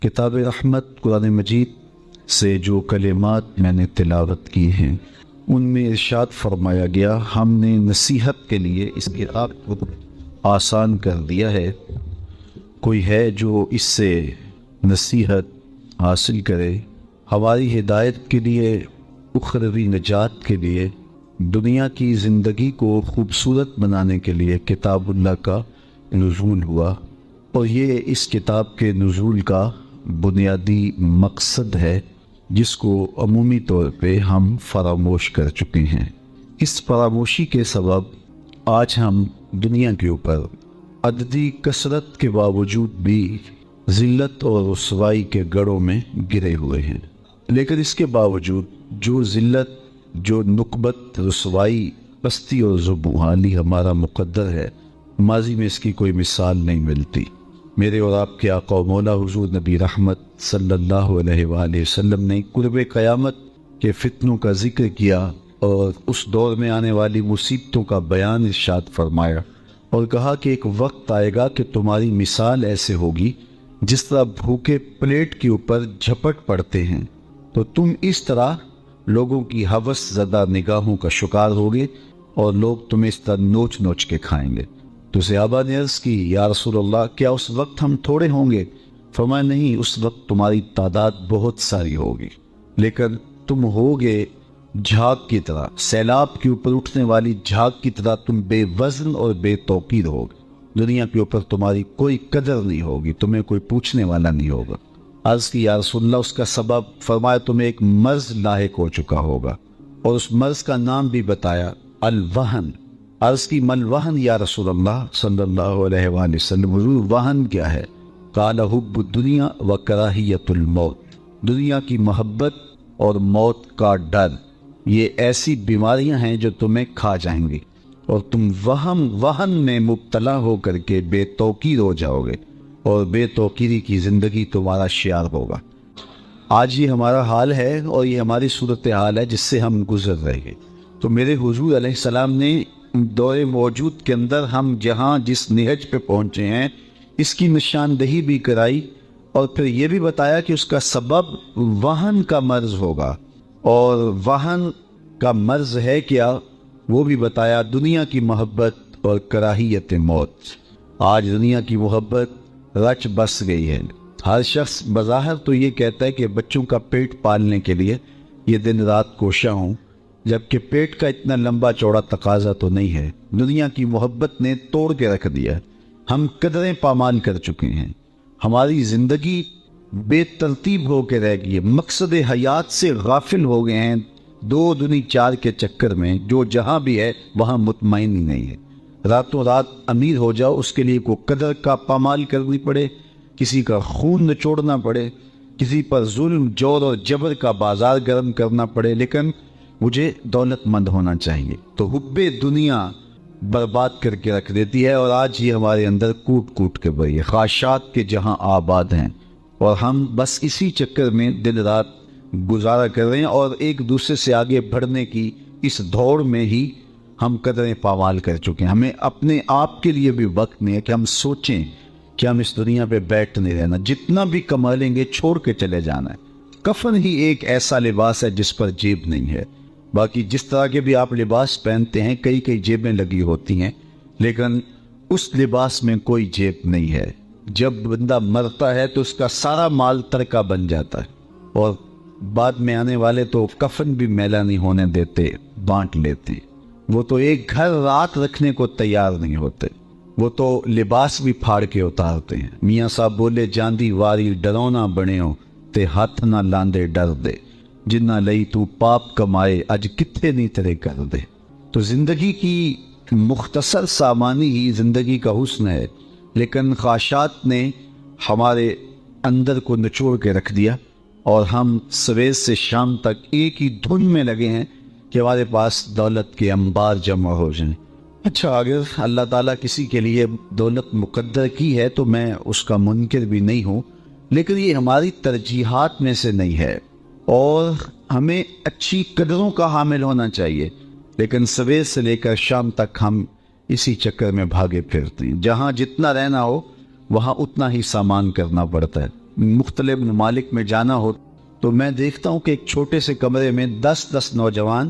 کتاب رحمت قرآن مجید سے جو کلمات میں نے تلاوت کی ہیں ان میں ارشاد فرمایا گیا، ہم نے نصیحت کے لیے اس کتاب کو آسان کر دیا ہے۔ کوئی ہے جو اس سے نصیحت حاصل کرے، ہماری ہدایت کے لیے، اخروی نجات کے لیے، دنیا کی زندگی کو خوبصورت بنانے کے لیے کتاب اللہ کا نزول ہوا، اور یہ اس کتاب کے نزول کا بنیادی مقصد ہے جس کو عمومی طور پہ ہم فراموش کر چکے ہیں۔ اس فراموشی کے سبب آج ہم دنیا کے اوپر عددی کثرت کے باوجود بھی ذلت اور رسوائی کے گڑھوں میں گرے ہوئے ہیں، لیکن اس کے باوجود جو ذلت، جو نکبت، رسوائی، پستی اور ذوبحالی ہمارا مقدر ہے، ماضی میں اس کی کوئی مثال نہیں ملتی۔ میرے اور آپ کے آقا و مولا حضور نبی رحمت صلی اللہ علیہ وآلہ وسلم نے قرب قیامت کے فتنوں کا ذکر کیا اور اس دور میں آنے والی مصیبتوں کا بیان ارشاد فرمایا، اور کہا کہ ایک وقت آئے گا کہ تمہاری مثال ایسے ہوگی جس طرح بھوکے پلیٹ کے اوپر جھپٹ پڑتے ہیں، تو تم اس طرح لوگوں کی ہوس زدہ نگاہوں کا شکار ہوگے اور لوگ تمہیں اس طرح نوچ نوچ کے کھائیں گے۔ تو صحابہ نے عرض کی، یا رسول اللہ، کیا اس وقت ہم تھوڑے ہوں گے؟ فرمایا نہیں، اس وقت تمہاری تعداد بہت ساری ہوگی، لیکن تم ہوگے جھاگ کی طرح، سیلاب کے اوپر اٹھنے والی جھاگ کی طرح تم بے وزن اور بے توقیر ہوگے۔ دنیا کے اوپر تمہاری کوئی قدر نہیں ہوگی، تمہیں کوئی پوچھنے والا نہیں ہوگا۔ عرض کی، یا رسول اللہ، اس کا سبب؟ فرمایا تمہیں ایک مرض لاحق ہو چکا ہوگا، اور اس مرض کا نام بھی بتایا، الوہن۔ عرض کی، مل وہن یا رسول اللہ صلی اللہ علیہ وآلہ وسلم، حضور وہن کیا ہے؟ قال حب الدنیا و کراہیت الموت، دنیا کی محبت اور موت کا ڈر، یہ ایسی بیماریاں ہیں جو تمہیں کھا جائیں گی، اور تم وہن میں مبتلا ہو کر کے بے توقیر ہو جاؤ گے، اور بے توقیری کی زندگی تمہارا شعار ہوگا۔ آج یہ ہمارا حال ہے اور یہ ہماری صورتحال ہے جس سے ہم گزر رہے ہیں۔ تو میرے حضور علیہ السلام نے دور موجود کے اندر ہم جہاں جس نہج پہ پہنچے ہیں اس کی نشاندہی بھی کرائی، اور پھر یہ بھی بتایا کہ اس کا سبب وہن کا مرض ہوگا، اور وہن کا مرض ہے کیا وہ بھی بتایا، دنیا کی محبت اور کراہیت موت۔ آج دنیا کی محبت رچ بس گئی ہے، ہر شخص بظاہر تو یہ کہتا ہے کہ بچوں کا پیٹ پالنے کے لیے یہ دن رات کوشاں ہوں، جبکہ پیٹ کا اتنا لمبا چوڑا تقاضا تو نہیں ہے۔ دنیا کی محبت نے توڑ کے رکھ دیا، ہم قدریں پامال کر چکے ہیں، ہماری زندگی بے ترتیب ہو کے رہ گئی ہے، مقصد حیات سے غافل ہو گئے ہیں، دو دنی چار کے چکر میں جو جہاں بھی ہے وہاں مطمئن ہی نہیں ہے۔ راتوں رات امیر ہو جاؤ، اس کے لیے کوئی قدر کا پامال کرنی پڑے، کسی کا خون نچوڑنا پڑے، کسی پر ظلم، جور اور جبر کا بازار گرم کرنا پڑے، لیکن مجھے دولت مند ہونا چاہیے۔ تو حب دنیا برباد کر کے رکھ دیتی ہے، اور آج یہ ہمارے اندر کوٹ کوٹ کے بھری ہے، خواہشات کے جہاں آباد ہیں، اور ہم بس اسی چکر میں دن رات گزارا کر رہے ہیں، اور ایک دوسرے سے آگے بڑھنے کی اس دوڑ میں ہی ہم قدریں پامال کر چکے ہیں۔ ہمیں اپنے آپ کے لیے بھی وقت نہیں ہے کہ ہم سوچیں کہ ہم اس دنیا پہ بیٹھ نہیں رہنا، جتنا بھی کما لیں گے چھوڑ کے چلے جانا ہے۔ کفن ہی ایک ایسا لباس ہے جس پر جیب نہیں ہے، باقی جس طرح کے بھی آپ لباس پہنتے ہیں کئی کئی جیبیں لگی ہوتی ہیں، لیکن اس لباس میں کوئی جیب نہیں ہے۔ جب بندہ مرتا ہے تو اس کا سارا مال ترکہ بن جاتا ہے، اور بعد میں آنے والے تو کفن بھی میلا نہیں ہونے دیتے، بانٹ لیتے۔ وہ تو ایک گھر رات رکھنے کو تیار نہیں ہوتے، وہ تو لباس بھی پھاڑ کے اتارتے ہیں۔ میاں صاحب بولے، جاندی واری ڈرونا بنے ہو تے ہاتھ نہ لاندے ڈر دے، جنہ لئی تو پاپ کمائے اج کتھے نہیں تیرے کر دے۔ تو زندگی کی مختصر سامانی ہی زندگی کا حسن ہے، لیکن خواہشات نے ہمارے اندر کو نچوڑ کے رکھ دیا، اور ہم صبح سے شام تک ایک ہی دھن میں لگے ہیں کہ ہمارے پاس دولت کے انبار جمع ہو جائیں۔ اچھا، اگر اللہ تعالیٰ کسی کے لیے دولت مقدر کی ہے تو میں اس کا منکر بھی نہیں ہوں، لیکن یہ ہماری ترجیحات میں سے نہیں ہے، اور ہمیں اچھی قدروں کا حامل ہونا چاہیے، لیکن صبح سے لے کر شام تک ہم اسی چکر میں بھاگے پھرتے ہیں۔ جہاں جتنا رہنا ہو وہاں اتنا ہی سامان کرنا پڑتا ہے۔ مختلف ممالک میں جانا ہو تو میں دیکھتا ہوں کہ ایک چھوٹے سے کمرے میں 10 نوجوان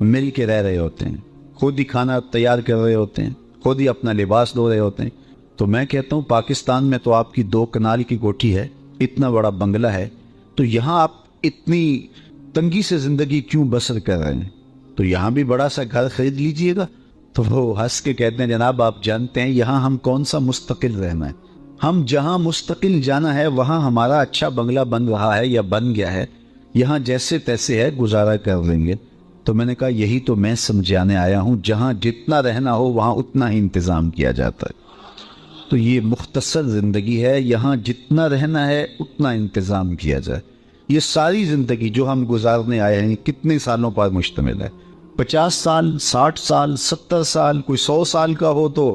مل کے رہ رہے ہوتے ہیں، خود ہی کھانا تیار کر رہے ہوتے ہیں، خود ہی اپنا لباس دھو رہے ہوتے ہیں۔ تو میں کہتا ہوں پاکستان میں تو آپ کی 2 کنال کی کوٹھی ہے، اتنا بڑا بنگلہ ہے، تو یہاں آپ اتنی تنگی سے زندگی کیوں بسر کر رہے ہیں؟ تو یہاں بھی بڑا سا گھر خرید لیجئے گا۔ تو وہ ہنس کے کہتے ہیں جناب آپ جانتے ہیں یہاں ہم کون سا مستقل رہنا ہے، ہم جہاں مستقل جانا ہے وہاں ہمارا اچھا بنگلہ بن رہا ہے یا بن گیا ہے، یہاں جیسے تیسے ہے گزارا کر لیں گے۔ تو میں نے کہا یہی تو میں سمجھانے آیا ہوں، جہاں جتنا رہنا ہو وہاں اتنا ہی انتظام کیا جاتا ہے۔ تو یہ مختصر زندگی ہے، یہاں جتنا رہنا ہے اتنا انتظام کیا جائے۔ یہ ساری زندگی جو ہم گزارنے آئے ہیں کتنے سالوں پر مشتمل ہے؟ 50 سال، 60 سال، 70 سال، کوئی 100 سال کا ہو تو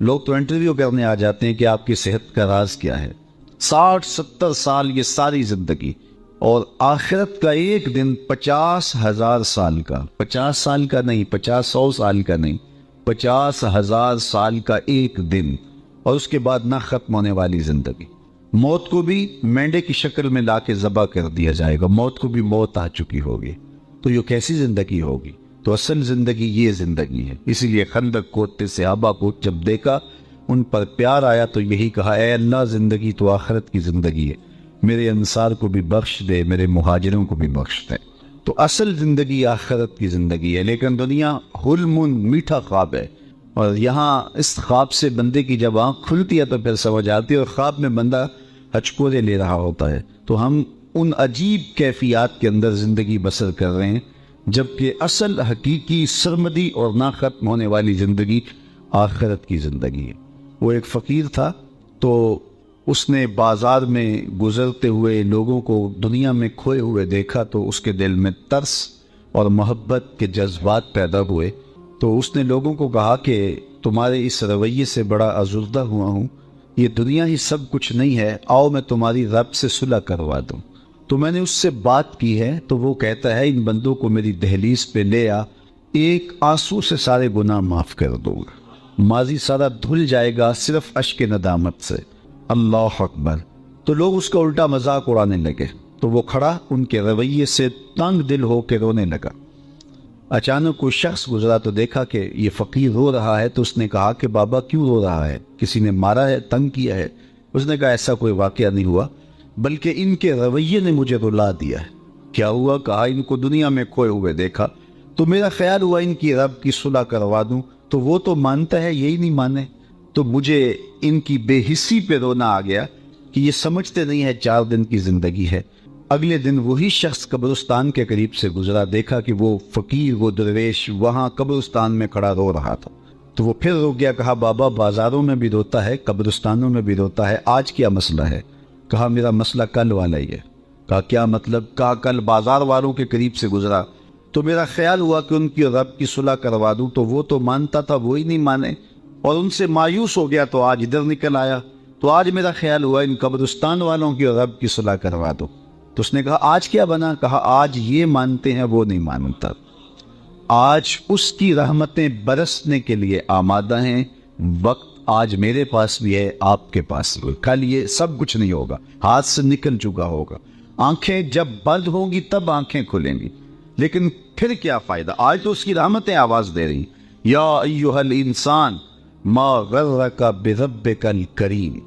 لوگ تو انٹرویو کرنے آ جاتے ہیں کہ آپ کی صحت کا راز کیا ہے۔ 60-70 سال یہ ساری زندگی، اور آخرت کا ایک دن 50,000 سال کا، 50 سال کا نہیں، 50-100 سال کا نہیں، 50,000 سال کا ایک دن، اور اس کے بعد نہ ختم ہونے والی زندگی۔ موت کو بھی مینڈے کی شکل میں لا کے ذبح کر دیا جائے گا، موت کو بھی موت آ چکی ہوگی، تو یہ کیسی زندگی ہوگی؟ تو اصل زندگی یہ زندگی ہے۔ اسی لیے خندق کوتے صحابہ کو جب دیکھا ان پر پیار آیا تو یہی کہا اے اللہ زندگی تو آخرت کی زندگی ہے، میرے انصار کو بھی بخش دے، میرے مہاجروں کو بھی بخش دے۔ تو اصل زندگی آخرت کی زندگی ہے، لیکن دنیا حلم میٹھا خواب ہے، اور یہاں اس خواب سے بندے کی جب آنکھ کھلتی ہے تو پھر سمجھ آتی ہے، اور خواب میں بندہ ہچکورے لے رہا ہوتا ہے۔ تو ہم ان عجیب کیفیات کے اندر زندگی بسر کر رہے ہیں، جبکہ اصل حقیقی سرمدی اور نہ ختم ہونے والی زندگی آخرت کی زندگی ہے۔ وہ ایک فقیر تھا، تو اس نے بازار میں گزرتے ہوئے لوگوں کو دنیا میں کھوئے ہوئے دیکھا، تو اس کے دل میں ترس اور محبت کے جذبات پیدا ہوئے۔ تو اس نے لوگوں کو کہا کہ تمہارے اس رویے سے بڑا ازردہ ہوا ہوں، یہ دنیا ہی سب کچھ نہیں ہے، آؤ میں تمہاری رب سے صلح کروا دوں۔ تو میں نے اس سے بات کی ہے، تو وہ کہتا ہے ان بندوں کو میری دہلیز پہ لے آ، ایک آنسو سے سارے گناہ معاف کر دوں گا، ماضی سارا دھل جائے گا صرف اشک ندامت سے۔ اللہ اکبر۔ تو لوگ اس کا الٹا مذاق اڑانے لگے، تو وہ کھڑا ان کے رویے سے تنگ دل ہو کے رونے لگا۔ اچانک کوئی شخص گزرا تو دیکھا کہ یہ فقیر رو رہا ہے، تو اس نے کہا کہ بابا کیوں رو رہا ہے؟ کسی نے مارا ہے، تنگ کیا ہے؟ اس نے کہا ایسا کوئی واقعہ نہیں ہوا، بلکہ ان کے رویے نے مجھے رلا دیا ہے۔ کیا ہوا؟ کہا ان کو دنیا میں کھوئے ہوئے دیکھا تو میرا خیال ہوا ان کی رب کی صلح کروا دوں، تو وہ تو مانتا ہے، یہی نہیں مانے، تو مجھے ان کی بے حسی پہ رونا آ گیا کہ یہ سمجھتے نہیں ہے 4 دن کی زندگی ہے۔ اگلے دن وہی شخص قبرستان کے قریب سے گزرا، دیکھا کہ وہ فقیر، وہ درویش وہاں قبرستان میں کھڑا رو رہا تھا، تو وہ پھر رو گیا۔ کہا بابا بازاروں میں بھی روتا ہے، قبرستانوں میں بھی روتا ہے، آج کیا مسئلہ ہے؟ کہا میرا مسئلہ کل والا ہی ہے۔ کہا کیا مطلب؟ کہا کل بازار والوں کے قریب سے گزرا تو میرا خیال ہوا کہ ان کی رب کی صلح کروا دوں، تو وہ تو مانتا تھا، وہی نہیں مانے، اور ان سے مایوس ہو گیا تو آج ادھر نکل آیا، تو آج میرا خیال ہوا ان قبرستان والوں کی رب کی صلح کروا دو۔ تو اس نے کہا آج کیا بنا؟ کہا آج یہ مانتے ہیں، وہ نہیں مانتا، آج اس کی رحمتیں برسنے کے لیے آمادہ ہیں، وقت آج میرے پاس بھی ہے، آپ کے پاس بھی، کل یہ سب کچھ نہیں ہوگا، ہاتھ سے نکل چکا ہوگا، آنکھیں جب بند ہوں گی تب آنکھیں کھلیں گی، لیکن پھر کیا فائدہ؟ آج تو اس کی رحمتیں آواز دے رہی، یا ایھا الانسان ما غرک بربک الکریم۔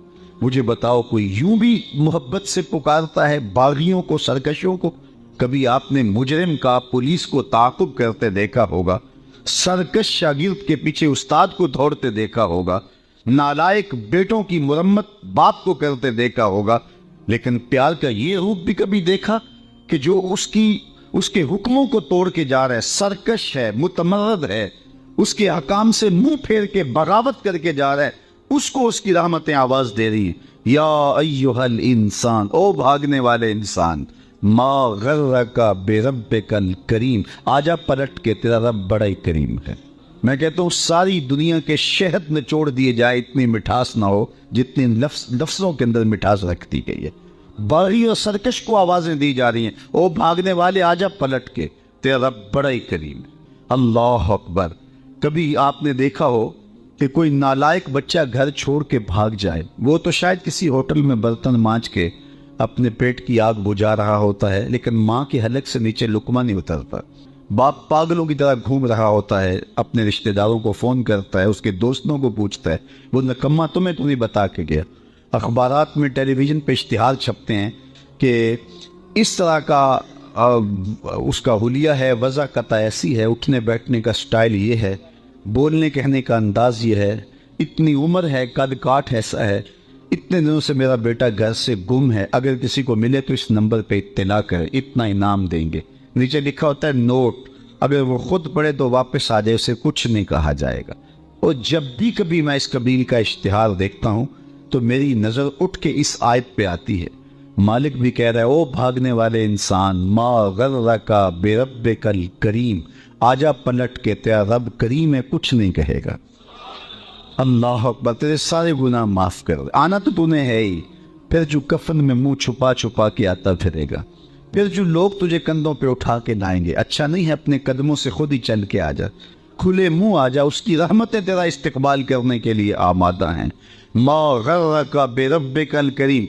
مجھے بتاؤ کوئی یوں بھی محبت سے پکارتا ہے باغیوں کو، سرکشوں کو؟ کبھی آپ نے مجرم کا پولیس کو تعاقب کرتے دیکھا ہوگا، سرکش شاگرد کے پیچھے استاد کو دوڑتے دیکھا ہوگا، نالائق بیٹوں کی مرمت باپ کو کرتے دیکھا ہوگا، لیکن پیار کا یہ روپ بھی کبھی دیکھا کہ جو اس کے حکموں کو توڑ کے جا رہا ہے، سرکش ہے، متمرد ہے، اس کے حکام سے منہ پھیر کے بغاوت کر کے جا رہا ہے، اس کو اس کی رحمتیں آواز دے رہی ہیں، یا ایھا الانسان، او بھاگنے والے انسان، ما غرک بربک الکریم، آجا پلٹ کے، تیرا رب بڑا ہی کریم ہے۔ میں کہتا ہوں ساری دنیا کے شہد نچوڑ دیے جائے، اتنی مٹھاس نہ ہو جتنی لفظوں کے اندر مٹھاس رکھتی گئی ہے۔ باغی اور سرکش کو آوازیں دی جا رہی ہیں، او بھاگنے والے آجا پلٹ کے، تیرا رب بڑا ہی کریم ہے۔ اللہ اکبر۔ کبھی آپ نے دیکھا ہو کہ کوئی نالائق بچہ گھر چھوڑ کے بھاگ جائے، وہ تو شاید کسی ہوٹل میں برتن مانج کے اپنے پیٹ کی آگ بجھا رہا ہوتا ہے، لیکن ماں کے حلق سے نیچے لقمہ نہیں اترتا۔ باپ پاگلوں کی طرح گھوم رہا ہوتا ہے، اپنے رشتہ داروں کو فون کرتا ہے، اس کے دوستوں کو پوچھتا ہے، وہ نکمہ تمہیں تو نہیں بتا کے گیا۔ اخبارات میں، ٹیلی ویژن پہ اشتہار چھپتے ہیں کہ اس طرح کا اس کا حلیہ ہے، وضع قطع ایسی ہے، اٹھنے بیٹھنے کا سٹائل یہ ہے، بولنے کہنے کا انداز یہ ہے، اتنی عمر ہے، قد کاٹ ایسا ہے، اتنے دنوں سے میرا بیٹا گھر سے گم ہے، اگر کسی کو ملے تو اس نمبر پہ اطلاع کرے، اتنا انعام دیں گے۔ نیچے لکھا ہوتا ہے نوٹ، اگر وہ خود پڑھے تو واپس آ جائے، اسے کچھ نہیں کہا جائے گا۔ اور جب بھی کبھی میں اس قبیل کا اشتہار دیکھتا ہوں تو میری نظر اٹھ کے اس آیت پہ آتی ہے۔ مالک بھی کہہ رہا ہے، او بھاگنے والے انسان، ما غرک بربک الکریم، آجا پلٹ کے، تیرا رب کریم ہے، کچھ نہیں کہے گا۔ اللہ اکبر، تیرے سارے گناہ معاف کر دے، آنا تو نے ہے ہی، پھر جو کفن میں منہ چھپا چھپا کے آتا پھرے گا، پھر جو لوگ تجھے کندھوں پہ اٹھا کے لائیں گے، اچھا نہیں ہے اپنے قدموں سے خود ہی چل کے آ جا، کھلے منہ آ جا، اس کی رحمتیں تیرا استقبال کرنے کے لیے آمادہ ہیں۔ ما غرک بربک الکریم،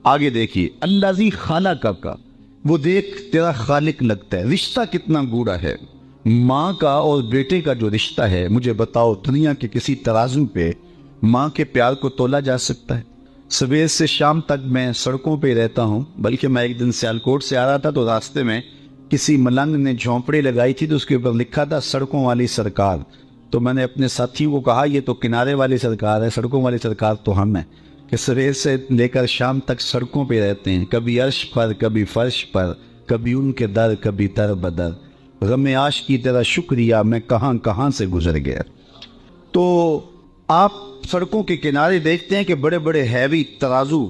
آگے دیکھیے، الذی خلقک، وہ دیکھ تیرا خالق لگتا ہے، رشتہ کتنا گوڑا ہے۔ ماں کا اور بیٹے کا جو رشتہ ہے، مجھے بتاؤ دنیا کے کسی ترازو پہ ماں کے پیار کو تولا جا سکتا ہے؟ صبح سے شام تک میں سڑکوں پہ رہتا ہوں، بلکہ میں ایک دن سیالکوٹ سے آ رہا تھا تو راستے میں کسی ملنگ نے جھونپڑی لگائی تھی تو اس کے اوپر لکھا تھا سڑکوں والی سرکار۔ تو میں نے اپنے ساتھیوں کو کہا یہ تو کنارے والی سرکار ہے، سڑکوں والی سرکار تو ہم ہیں، کہ صبح سے لے کر شام تک سڑکوں پہ رہتے ہیں، کبھی عرش پر، کبھی فرش پر، کبھی ان کے در، کبھی در بدر، غم عاش کی طرح شکریہ میں کہاں کہاں سے گزر گیا۔ تو آپ سڑکوں کے کنارے دیکھتے ہیں کہ بڑے بڑے ہیوی ترازو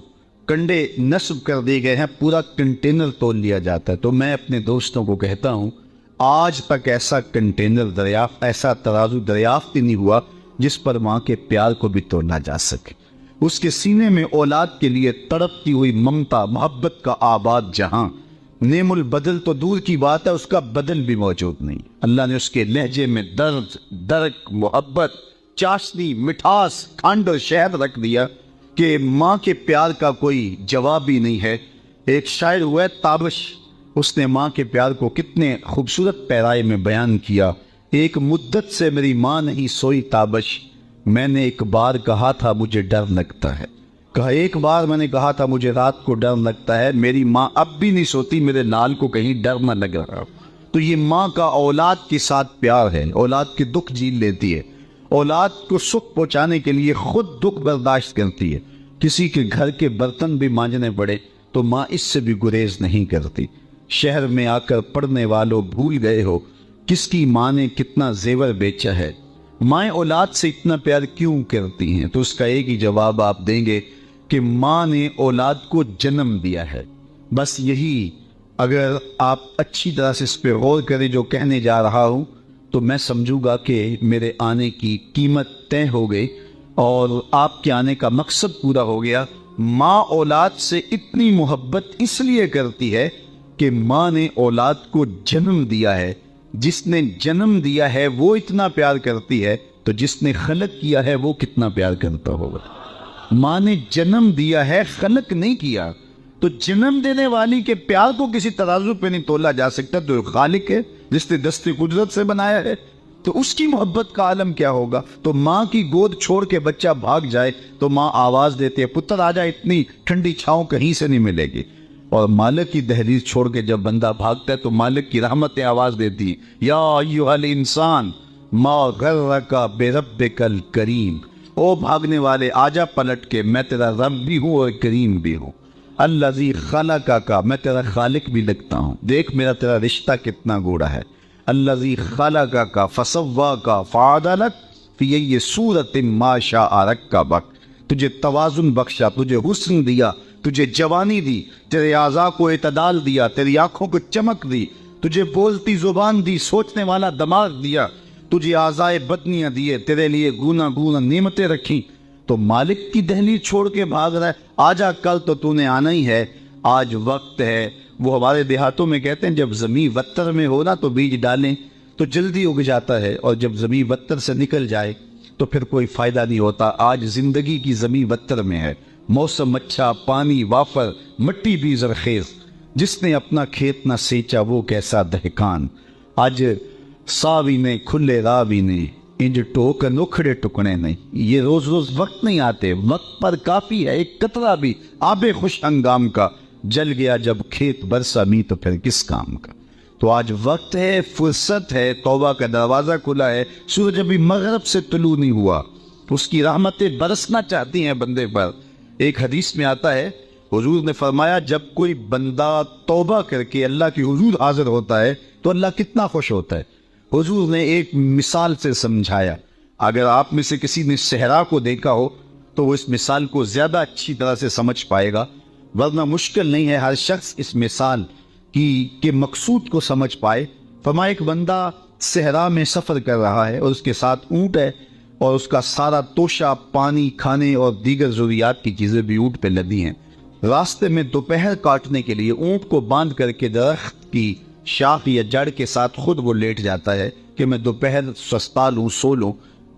کنڈے نصب کر دیے گئے ہیں، پورا کنٹینر تول لیا جاتا ہے۔ تو میں اپنے دوستوں کو کہتا ہوں، آج تک ایسا کنٹینر دریافت، ایسا ترازو دریافت ہی نہیں ہوا جس پر ماں کے پیار کو بھی تولا جا سکے۔ اس کے سینے میں اولاد کے لیے تڑپتی ہوئی ممتا، محبت کا آباد جہاں، نعم البدل تو دور کی بات ہے، اس کا بدل بھی موجود نہیں۔ اللہ نے اس کے لہجے میں درد، درک، محبت، چاشنی، مٹھاس، کھنڈ اور شہد رکھ دیا کہ ماں کے پیار کا کوئی جواب ہی نہیں ہے۔ ایک شاعر ہوا ہے تابش، اس نے ماں کے پیار کو کتنے خوبصورت پیرائے میں بیان کیا۔ ایک مدت سے میری ماں نہیں سوئی تابش، میں نے ایک بار کہا تھا مجھے ڈر لگتا ہے، ایک بار میں نے کہا تھا مجھے رات کو ڈر لگتا ہے، میری ماں اب بھی نہیں سوتی، میرے لال کو کہیں ڈر نہ لگ رہا۔ تو یہ ماں کا اولاد کے ساتھ پیار ہے، اولاد کے دکھ جھیل لیتی ہے، اولاد کو سکھ پہنچانے کے لیے خود دکھ برداشت کرتی ہے۔ کسی کے گھر کے برتن بھی مانجنے پڑے تو ماں اس سے بھی گریز نہیں کرتی۔ شہر میں آ کر پڑھنے والوں بھول گئے ہو کس کی ماں نے کتنا زیور بیچا ہے، مائیں اولاد سے اتنا پیار کیوں کرتی ہیں؟ تو اس کا ایک ہی جواب آپ دیں گے کہ ماں نے اولاد کو جنم دیا ہے، بس یہی۔ اگر آپ اچھی طرح سے اس پہ غور کریں جو کہنے جا رہا ہوں تو میں سمجھوں گا کہ میرے آنے کی قیمت طے ہو گئی اور آپ کے آنے کا مقصد پورا ہو گیا۔ ماں اولاد سے اتنی محبت اس لیے کرتی ہے کہ ماں نے اولاد کو جنم دیا ہے، جس نے جنم دیا ہے وہ اتنا پیار کرتی ہے تو جس نے خلق کیا ہے وہ کتنا پیار کرتا ہوگا۔ ماں نے جنم دیا ہے، خلق نہیں کیا، تو جنم دینے والی کے پیار کو کسی ترازو پہ نہیں تولا جا سکتا۔ تو خالق ہے جس نے دست قدرت سے بنایا ہے، تو اس کی محبت کا عالم کیا ہوگا۔ تو ماں کی گود چھوڑ کے بچہ بھاگ جائے تو ماں آواز دیتی ہے، پتر آ جا، اتنی ٹھنڈی چھاؤں کہیں سے نہیں ملے گی۔ اور مالک کی دہلیز چھوڑ کے جب بندہ بھاگتا ہے تو مالک کی رحمتیں آواز دیتی ہیں، یا ایھا الانسان ما غرک بربک الکریم، او بھاگنے والے آجا پلٹ کے، میں تیرا رب بھی ہوں اور کریم بھی ہوں۔ الذی خلقک، میں تیرا خالق بھی لگتا ہوں، دیکھ میرا تیرا رشتہ کتنا گوڑا ہے۔ الذی خلقک فسواک فعدلک فی ای صورت ما شاء رکبک، تجھے توازن بخشا، تجھے حسن دیا، تجھے جوانی دی، تیرے اعضاء کو اعتدال دیا، تیری آنکھوں کو چمک دی، تجھے بولتی زبان دی، سوچنے والا دماغ دیا، تجھے اعضاء بدنیاں دیے، تیرے لیے گونا گونا نعمتیں رکھی۔ تو مالک کی دہلیز چھوڑ کے بھاگ رہا ہے، آجا کل تو نے آنا ہی ہے، آج وقت ہے۔ وہ ہمارے دیہاتوں میں کہتے ہیں جب زمین وتر میں ہو نا تو بیج ڈالیں تو جلدی اگ جاتا ہے، اور جب زمین وتر سے نکل جائے تو پھر کوئی فائدہ نہیں ہوتا۔ آج زندگی کی زمین وتر میں ہے، موسم اچھا، پانی وافر، مٹی بھی زرخیز، جس نے اپنا کھیت نہ سینچا وہ کیسا دہقان، آج ساوی نے کھلے راوی نے، انج ٹوک نوکھڑے ٹکڑے نہیں۔ یہ روز روز وقت نہیں آتے، وقت پر کافی ہے ایک قطرہ بھی آب خوش ہنگام کا، جل گیا جب کھیت برسا می تو پھر کس کام کا۔ تو آج وقت ہے، فرصت ہے، توبہ کا دروازہ کھلا ہے، سورج ابھی مغرب سے طلوع نہیں ہوا، اس کی رحمتیں برسنا چاہتی ہیں بندے پر۔ ایک حدیث میں آتا ہے، حضور نے فرمایا جب کوئی بندہ توبہ کر کے اللہ کی حضور حاضر ہوتا ہے تو اللہ کتنا خوش ہوتا ہے۔ حضور نے ایک مثال سے سمجھایا، اگر آپ میں سے کسی نے صحرا کو دیکھا ہو تو وہ اس مثال کو زیادہ اچھی طرح سے سمجھ پائے گا، ورنہ مشکل نہیں ہے ہر شخص اس مثال کے مقصود کو سمجھ پائے۔ فرمایا ایک بندہ صحرا میں سفر کر رہا ہے اور اس کے ساتھ اونٹ ہے، اور اس کا سارا توشہ، پانی، کھانے اور دیگر ضروریات کی چیزیں بھی اونٹ پہ لدی ہیں۔ راستے میں دوپہر کاٹنے کے لیے اونٹ کو باندھ کر کے درخت کی شاخ یا جڑ کے ساتھ خود وہ لیٹ جاتا ہے کہ میں دوپہر سستا لوں، سو لوں۔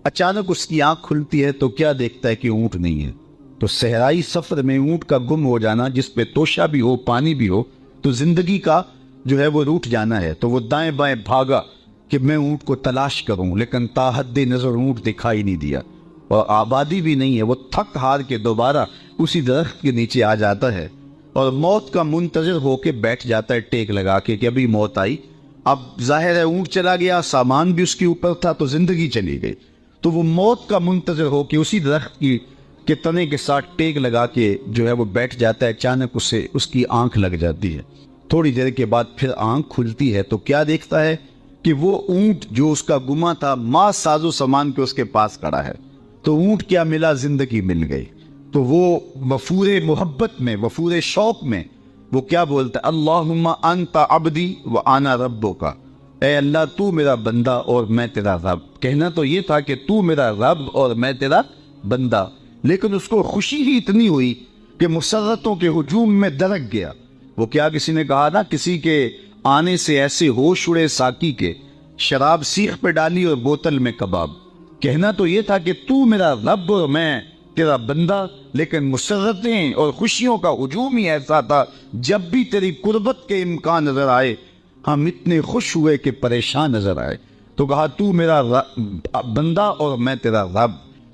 اچانک اس کی آنکھ کھلتی ہے تو کیا دیکھتا ہے کہ اونٹ نہیں ہے۔ تو صحرائی سفر میں اونٹ کا گم ہو جانا، جس پہ توشہ بھی ہو، پانی بھی ہو، تو زندگی کا جو ہے وہ روٹ جانا ہے۔ تو وہ دائیں بائیں بھاگا کہ میں اونٹ کو تلاش کروں، لیکن تاحد نظر اونٹ دکھائی نہیں دیا، اور آبادی بھی نہیں ہے۔ وہ تھک ہار کے دوبارہ اسی درخت کے نیچے آ جاتا ہے اور موت کا منتظر ہو کے بیٹھ جاتا ہے ٹیک لگا کے کہ ابھی موت آئی۔ اب ظاہر ہے اونٹ چلا گیا، سامان بھی اس کے اوپر تھا، تو زندگی چلی گئی۔ تو وہ موت کا منتظر ہو کے اسی درخت کے تنے کے ساتھ ٹیک لگا کے جو ہے وہ بیٹھ جاتا ہے۔ اچانک اسے اس کی آنکھ لگ جاتی ہے۔ تھوڑی دیر کے بعد پھر آنکھ کھلتی ہے تو کیا دیکھتا ہے کہ وہ اونٹ جو اس کا گما تھا ماں ساز و سامان کے اس کے پاس کھڑا ہے۔ تو اونٹ کیا ملا؟ زندگی مل گئی۔ تو وہ وفور محبت میں، وفور شوق میں وہ کیا بولتا ہے؟ اللہم انت عبدی و انا ربک، اے اللہ تو میرا بندہ اور میں تیرا رب۔ کہنا تو یہ تھا کہ تو میرا رب اور میں تیرا بندہ، لیکن اس کو خوشی ہی اتنی ہوئی کہ مسرتوں کے ہجوم میں درک گیا۔ وہ کیا کسی نے کہا نا، کسی کے آنے سے ایسے ہوش اڑے ساقی کے، شراب سیخ پہ ڈالی اور بوتل میں کباب۔ کہنا تو یہ تھا کہ تو میرا رب اور میں تیرا بندہ، لیکن مسرتیں اور خوشیوں کا ہجوم ہی ایسا تھا، جب بھی تیری قربت کے امکان نظر آئے ہم اتنے خوش ہوئے کہ پریشان نظر آئے۔ تو کہا تو میرا بندہ اور میں تیرا رب۔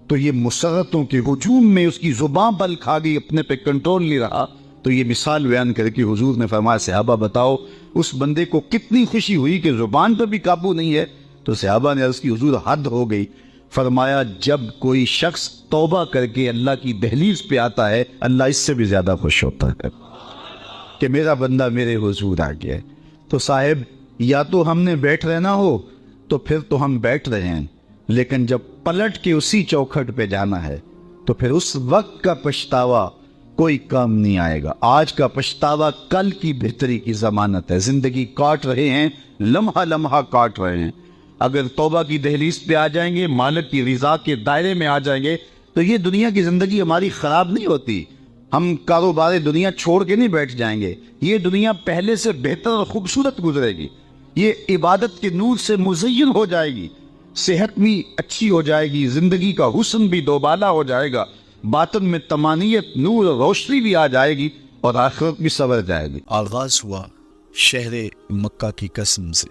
تو یہ مسرتوں کے ہجوم میں اس کی زبان بل کھا گئی، اپنے پہ کنٹرول نہیں رہا۔ تو یہ مثال بیان کر کے حضور نے فرمایا صحابہ بتاؤ اس بندے کو کتنی خوشی ہوئی کہ زبان پہ بھی قابو نہیں ہے۔ تو صحابہ نے عرض کی حضور حد ہو گئی۔ فرمایا جب کوئی شخص توبہ کر کے اللہ کی دہلیز پہ آتا ہے، اللہ اس سے بھی زیادہ خوش ہوتا ہے کہ میرا بندہ میرے حضور آ گیا ہے۔ تو صاحب یا تو ہم نے بیٹھ رہنا ہو تو پھر تو ہم بیٹھ رہے ہیں، لیکن جب پلٹ کے اسی چوکھٹ پہ جانا ہے تو پھر اس وقت کا پچھتاوا کوئی کام نہیں آئے گا۔ آج کا پچھتاوا کل کی بہتری کی ضمانت ہے۔ زندگی کاٹ رہے ہیں، لمحہ لمحہ کاٹ رہے ہیں۔ اگر توبہ کی دہلیز پہ آ جائیں گے، مالک کی رضا کے دائرے میں آ جائیں گے، تو یہ دنیا کی زندگی ہماری خراب نہیں ہوتی۔ ہم کاروبار دنیا چھوڑ کے نہیں بیٹھ جائیں گے، یہ دنیا پہلے سے بہتر اور خوبصورت گزرے گی، یہ عبادت کے نور سے مزین ہو جائے گی، صحت بھی اچھی ہو جائے گی، زندگی کا حسن بھی دوبالا ہو جائے گا، باطن میں طمانیت، نور اور روشنی بھی آ جائے گی، اور آخرت بھی سنور جائے گی۔ آغاز ہوا شہر مکہ کی قسم سے،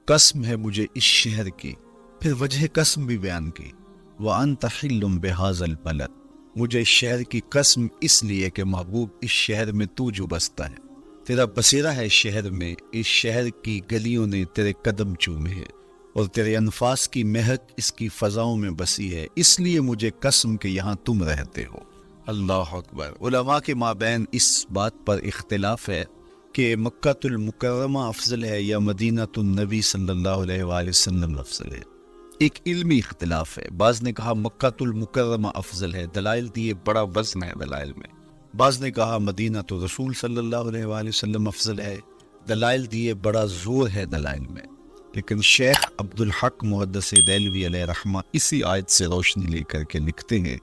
قسم ہے مجھے اس شہر کی، پھر وجہ قسم بھی بیان کی۔ وَأَنْتَ حِلٌّ بِهَذَا الْبَلَدِ، مجھے اس شہر کی قسم اس لیے کہ محبوب اس شہر میں تو جو بستا ہے، تیرا بسیرا ہے اس شہر میں، اس شہر کی گلیوں نے تیرے قدم چومے ہیں، اور تیرے انفاس کی مہک اس کی فضاؤں میں بسی ہے، اس لیے مجھے قسم کہ یہاں تم رہتے ہو۔ اللہ اکبر۔ علماء کے مابین اس بات پر اختلاف ہے کہ مکہ المکرمہ افضل ہے یا مدینہ النبی صلی اللہ علیہ وآلہ وسلم افضل ہے۔ ایک علمی اختلاف ہے، بعض نے کہا مکہ المکرمہ افضل ہے، دلائل دیے، بڑا وزن ہے دلائل میں۔ بعض نے کہا مدینہ تو رسول صلی اللہ علیہ وآلہ وسلم افضل ہے، دلائل دیے، بڑا زور ہے دلائل میں۔ لیکن شیخ عبدالحق محدث دہلوی علیہ رحمہ اسی آیت سے روشنی لے کر کے لکھتے ہیں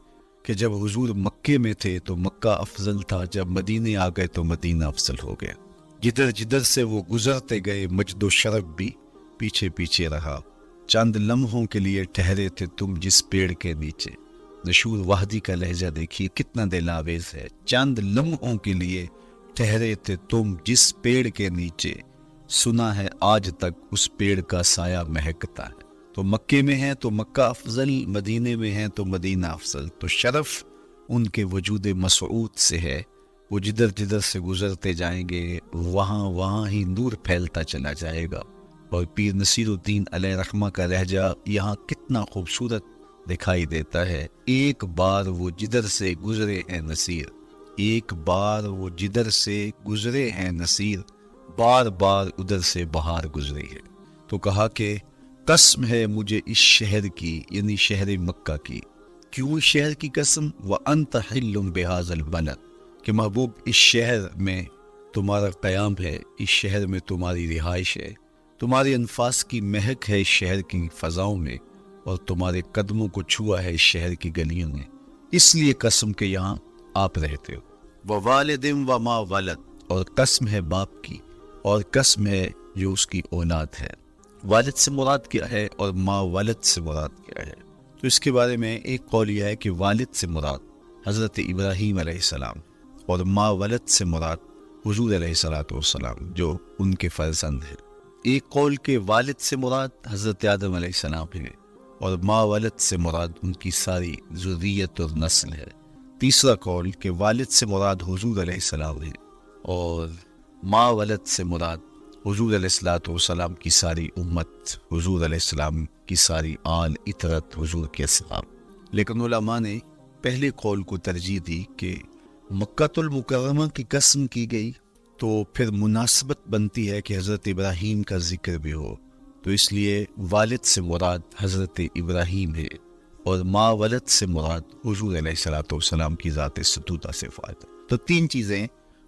کہ جب حضور مکے میں تھے تو مکہ افضل تھا، جب مدینے آ گئے تو مدینہ افضل ہو گیا۔ جدھر جدھر سے وہ گزرتے گئے مجد و شرف بھی پیچھے پیچھے رہا۔ چند لمحوں کے لیے ٹھہرے تھے تم جس پیڑ کے نیچے، نشور وحدی کا لہجہ دیکھیے کتنا دل آویز ہے. چند لمحوں کے لیے ٹھہرے تھے تم جس پیڑ کے نیچے, سنا ہے آج تک اس پیڑ کا سایہ مہکتا ہے. تو مکے میں ہیں تو مکہ افضل, مدینے میں ہیں تو مدینہ افضل. تو شرف ان کے وجود مسعود سے ہے. وہ جدھر جدھر سے گزرتے جائیں گے وہاں ہی نور پھیلتا چلا جائے گا. اور پیر نصیر الدین علیہ رحمہ کا لہجہ یہاں کتنا خوبصورت دکھائی دیتا ہے. ایک بار وہ جدھر سے گزرے ہیں نصیر, ایک بار وہ جدھر سے گزرے ہیں نصیر, بار بار ادھر سے بہار گزری ہے. تو کہا کہ قسم ہے مجھے اس شہر کی, یعنی شہر مکہ کی. کیوں اس شہر کی قسم؟ وَأَنْتَ حِلٌّ بِهَذَا الْبَلَدِ, کہ محبوب اس شہر میں تمہارا قیام ہے, اس شہر میں تمہاری رہائش ہے, تمہارے انفاس کی مہک ہے اس شہر کی فضاؤں میں, اور تمہارے قدموں کو چھوا ہے اس شہر کی گلیوں میں. اس لیے قسم کہ یہاں آپ رہتے ہو. وَوَالِدٍ وَمَا وَلَدٍ, اور قسم ہے باپ کی, اور قسم ہے جو اس کی اولاد ہے. والد سے مراد کیا ہے اور ماں ولد سے مراد کیا ہے؟ تو اس کے بارے میں ایک قول یہ ہے کہ والد سے مراد حضرت ابراہیم علیہ السلام, اور ماں ولد سے مراد حضور علیہ السلام جو ان کے فرزند ہیں. ایک قول کہ والد سے مراد حضرت آدم علیہ السلام ہے, اور ماں ولد سے مراد ان کی ساری ذریت اور نسل ہے. تیسرا قول کہ والد سے مراد حضور علیہ السلام ہے, اور ماں ولد سے مراد حضور علیہ السلام کی ساری امت, حضور علیہ السلام کی ساری آل اطرت, حضور کے اصحاب. لیکن علماء نے پہلے قول کو ترجیح دی کہ مکہ المکرمہ کی قسم کی گئی تو پھر مناسبت بنتی ہے کہ حضرت ابراہیم کا ذکر بھی ہو, تو اس لیے والد سے مراد حضرت ابراہیم ہے, اور ماں ولد سے مراد حضور علیہ السلام کی ذات ستودہ سے فائدہ. تو تین چیزیں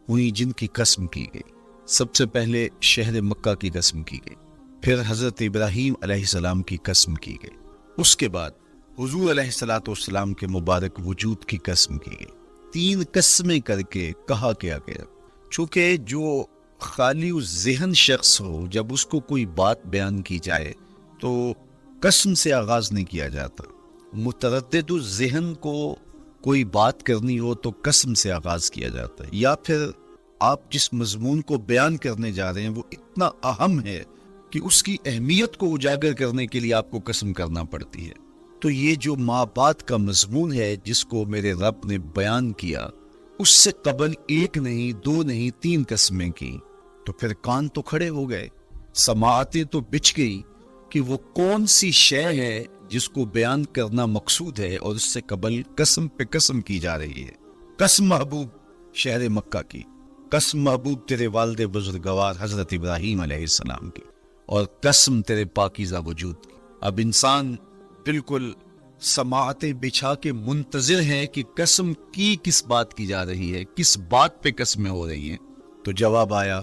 ہوئی جن کی قسم کی گئی. سب سے پہلے شہر مکہ کی قسم کی گئی, پھر حضرت ابراہیم علیہ السلام کی قسم کی گئی, اس کے بعد حضور علیہ السلام کے مبارک وجود کی قسم کی گئی. تین قسمیں کر کے کہا کیا گیا, چونکہ جو خالی ذہن شخص ہو جب اس کو کوئی بات بیان کی جائے تو قسم سے آغاز نہیں کیا جاتا. متردد ذہن کو کوئی بات کرنی ہو تو قسم سے آغاز کیا جاتا ہے, یا پھر آپ جس مضمون کو بیان کرنے جا رہے ہیں وہ اتنا اہم ہے کہ اس کی اہمیت کو اجاگر کرنے کے لیے آپ کو قسم کرنا پڑتی ہے. تو یہ جو ماں باپ کا مضمون ہے جس کو میرے رب نے بیان کیا, اس سے قبل ایک نہیں, دو نہیں, تین قسمیں کی. تو پھر کان تو کھڑے ہو گئے, سماعتیں تو بچھ گئی کہ وہ کون سی شے ہے جس کو بیان کرنا مقصود ہے, اور اس سے قبل قسم پہ قسم کی جا رہی ہے. قسم محبوب شہر مکہ کی, قسم محبوب تیرے والد بزرگوار حضرت ابراہیم علیہ السلام کی, اور قسم تیرے پاکیزہ وجود کی. اب انسان بالکل سماعتیں بچھا کے منتظر ہے کہ قسم کی کس بات کی جا رہی ہے, کس بات پہ قسمیں ہو رہی ہیں. تو جواب آیا,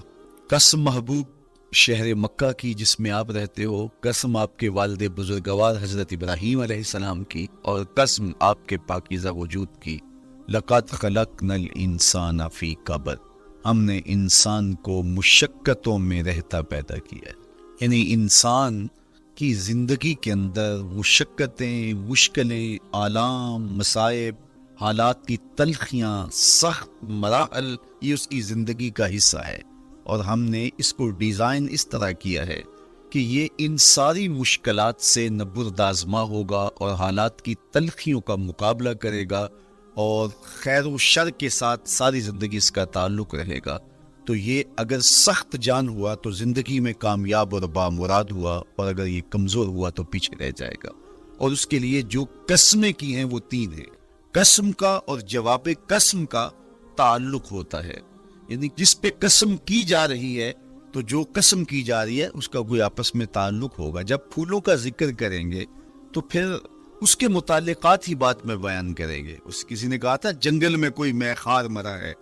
قسم محبوب شہر مکہ کی جس میں آپ رہتے ہو, قسم آپ کے والد بزرگوار حضرت ابراہیم علیہ السلام کی, اور قسم آپ کے پاکیزہ وجود کی. لقد خلقنا الانسان فی کبد, ہم نے انسان کو مشقتوں میں رہتا پیدا کیا. یعنی انسان کی زندگی کے اندر مشقتیں, مشکلیں, آلام, مصائب, حالات کی تلخیاں, سخت مراحل, یہ اس کی زندگی کا حصہ ہے. اور ہم نے اس کو ڈیزائن اس طرح کیا ہے کہ یہ ان ساری مشکلات سے نہ بردآزما ہوگا اور حالات کی تلخیوں کا مقابلہ کرے گا, اور خیر و شر کے ساتھ ساری زندگی اس کا تعلق رہے گا. تو یہ اگر سخت جان ہوا تو زندگی میں کامیاب اور بامراد ہوا, اور اگر یہ کمزور ہوا تو پیچھے رہ جائے گا. اور اس کے لیے جو قسمیں کی ہیں وہ تین ہیں. قسم کا اور جواب قسم کا تعلق ہوتا ہے, یعنی جس پہ قسم کی جا رہی ہے تو جو قسم کی جا رہی ہے اس کا کوئی آپس میں تعلق ہوگا. جب پھولوں کا ذکر کریں گے تو پھر اس کے متعلقات ہی بات میں بیان کریں گے. کسی نے کہا تھا جنگل میں کوئی مے خار مرا ہے,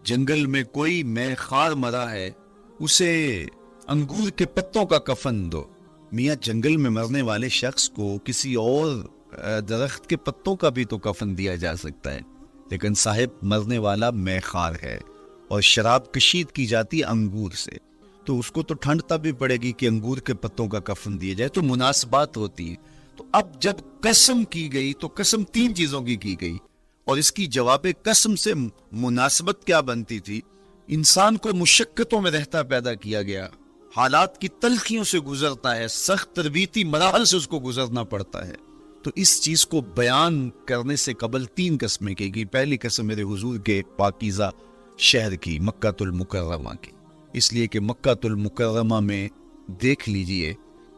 جنگل میں کوئی مے خار مرا ہے, اسے انگور کے پتوں کا کفن دو. میاں جنگل میں مرنے والے شخص کو کسی اور درخت کے پتوں کا بھی تو کفن دیا جا سکتا ہے, لیکن صاحب مرنے والا مے خار ہے اور شراب کشید کی جاتی ہے انگور سے, تو اس کو تو ٹھنڈ تب بھی پڑے گی کہ انگور کے پتوں کا کفن دیا جائے. تو مناسبات ہوتی ہیں. تو اب جب قسم کی گئی تو قسم تین چیزوں کی گئی، اور اس کی جواب قسم سے مناسبت کیا بنتی تھی؟ انسان کو مشقتوں میں رہتا پیدا کیا گیا، حالات کی تلخیوں سے گزرتا ہے، سخت تربیتی مراحل سے اس کو گزرنا پڑتا ہے، تو اس چیز کو بیان کرنے سے قبل تین قسمیں کی گئی۔ پہلی قسم میرے حضور کے پاکیزہ شہر کی، مکہ المکرمہ کی، اس لیے کہ مکہ المکرمہ میں دیکھ لیجئے